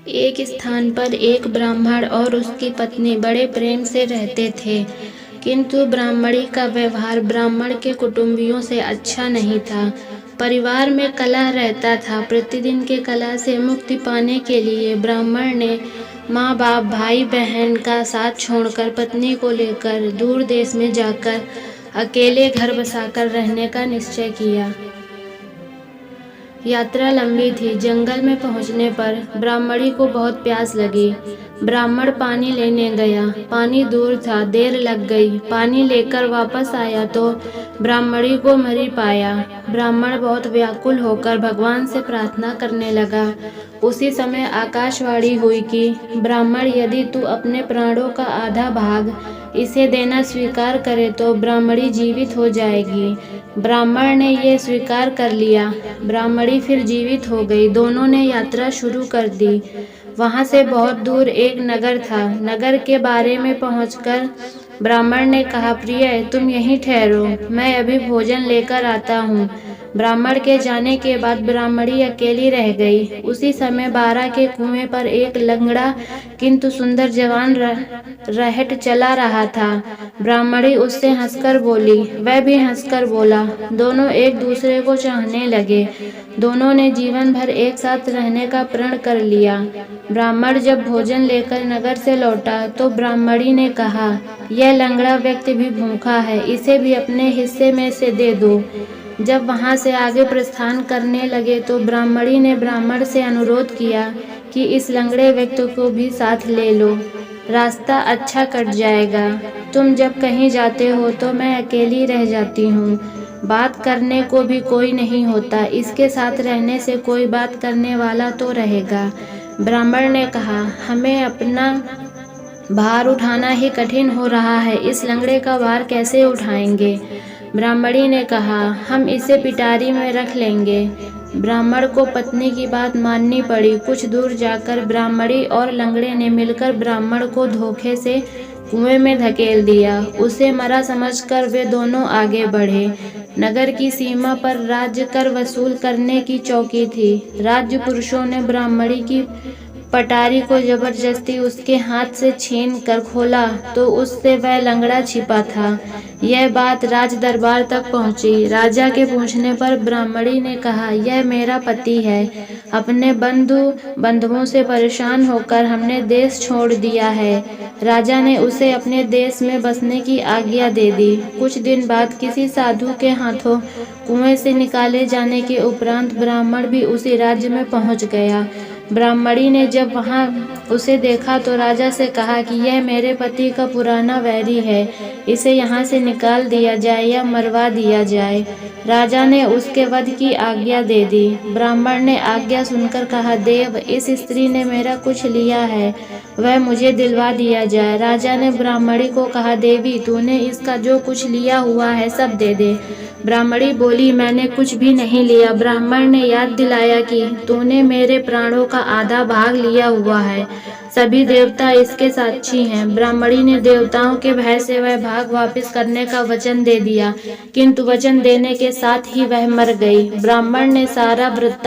एक स्थान पर एक ब्राह्मण और उसकी पत्नी बड़े प्रेम से रहते थे, किंतु ब्राह्मणी का व्यवहार ब्राह्मण के कुटुंबियों से अच्छा नहीं था। परिवार में कलह रहता था। प्रतिदिन के कलह से मुक्ति पाने के लिए ब्राह्मण ने माँ बाप भाई बहन का साथ छोड़कर पत्नी को लेकर दूर देश में जाकर अकेले घर बसाकर रहने का निश्चय किया। यात्रा लंबी थी। जंगल में पहुंचने पर ब्राह्मणी को बहुत प्यास लगी। ब्राह्मण पानी लेने गया। पानी दूर था, देर लग गई। पानी लेकर वापस आया तो ब्राह्मणी को मरी पाया। ब्राह्मण बहुत व्याकुल होकर भगवान से प्रार्थना करने लगा। उसी समय आकाशवाणी हुई कि ब्राह्मण, यदि तू अपने प्राणों का आधा भाग इसे देना स्वीकार करे तो ब्राह्मणी जीवित हो जाएगी। ब्राह्मण ने यह स्वीकार कर लिया। ब्राह्मणी फिर जीवित हो गई। दोनों ने यात्रा शुरू कर दी। वहां से बहुत दूर एक नगर था। नगर के बारे में पहुंचकर ब्राह्मण ने कहा, प्रिय, तुम यहीं ठहरो, मैं अभी भोजन लेकर आता हूँ। ब्राह्मण के जाने के बाद ब्राह्मणी अकेली रह गई। उसी समय बारा के कुएं पर एक लंगड़ा किंतु सुंदर जवान रहट चला रहा था। ब्राह्मणी उससे हंसकर बोली, वह भी हंसकर बोला। दोनों एक दूसरे को चाहने लगे। दोनों ने जीवन भर एक साथ रहने का प्रण कर लिया। ब्राह्मण जब भोजन लेकर नगर से लौटा तो ब्राह्मणी ने कहा, यह लंगड़ा व्यक्ति भी भूखा है, इसे भी अपने हिस्से में से दे दो। जब वहां से आगे प्रस्थान करने लगे तो ब्राह्मणी ने ब्राह्मण से अनुरोध किया कि इस लंगड़े व्यक्ति को भी साथ ले लो, रास्ता अच्छा कट जाएगा। तुम जब कहीं जाते हो तो मैं अकेली रह जाती हूँ। बात करने को भी कोई नहीं होता। इसके साथ रहने से कोई बात करने वाला तो रहेगा। ब्राह्मण ने कहा, हमें अपना भार उठाना ही कठिन हो रहा है, इस लंगड़े का भार कैसे उठाएंगे? ब्राह्मणी ने कहा, हम इसे पिटारी में रख लेंगे। ब्राह्मण को पत्नी की बात माननी पड़ी। कुछ दूर जाकर ब्राह्मणी और लंगड़े ने मिलकर ब्राह्मण को धोखे से कुएं में धकेल दिया। उसे मरा समझकर वे दोनों आगे बढ़े। नगर की सीमा पर राज्य कर वसूल करने की चौकी थी। राज्य पुरुषों ने ब्राह्मणी की पटारी को जबरदस्ती उसके हाथ से छीन कर खोला तो उससे वह लंगड़ा छिपा था। यह बात राज दरबार तक पहुंची। राजा के पूछने पर ब्राह्मणी ने कहा, यह मेरा पति है। अपने बंधुओं से परेशान होकर हमने देश छोड़ दिया है। राजा ने उसे अपने देश में बसने की आज्ञा दे दी। कुछ दिन बाद किसी साधु के हाथों कुएं से निकाले जाने के उपरांत ब्राह्मण भी उसी राज्य में पहुंच गया। ब्राह्मणी ने जब वहां उसे देखा तो राजा से कहा कि यह मेरे पति का पुराना वैरी है, इसे यहाँ से निकाल दिया जाए या मरवा दिया जाए। राजा ने उसके वध की आज्ञा दे दी। ब्राह्मण ने आज्ञा सुनकर कहा, देव, इस स्त्री ने मेरा कुछ लिया है, वह मुझे दिलवा दिया जाए। राजा ने ब्राह्मणी को कहा, देवी, तूने इसका जो कुछ लिया हुआ है सब दे दे। ब्राह्मणी बोली, मैंने कुछ भी नहीं लिया। ब्राह्मण ने याद दिलाया कि तूने मेरे प्राणों का आधा भाग लिया हुआ है, सभी देवता इसके साक्षी हैं। ब्राह्मणी ने देवताओं के भय से वह भाग वापस करने का वचन दे दिया, किंतु वचन देने के साथ ही वह मर गई। ब्राह्मण ने सारा वृत्तांत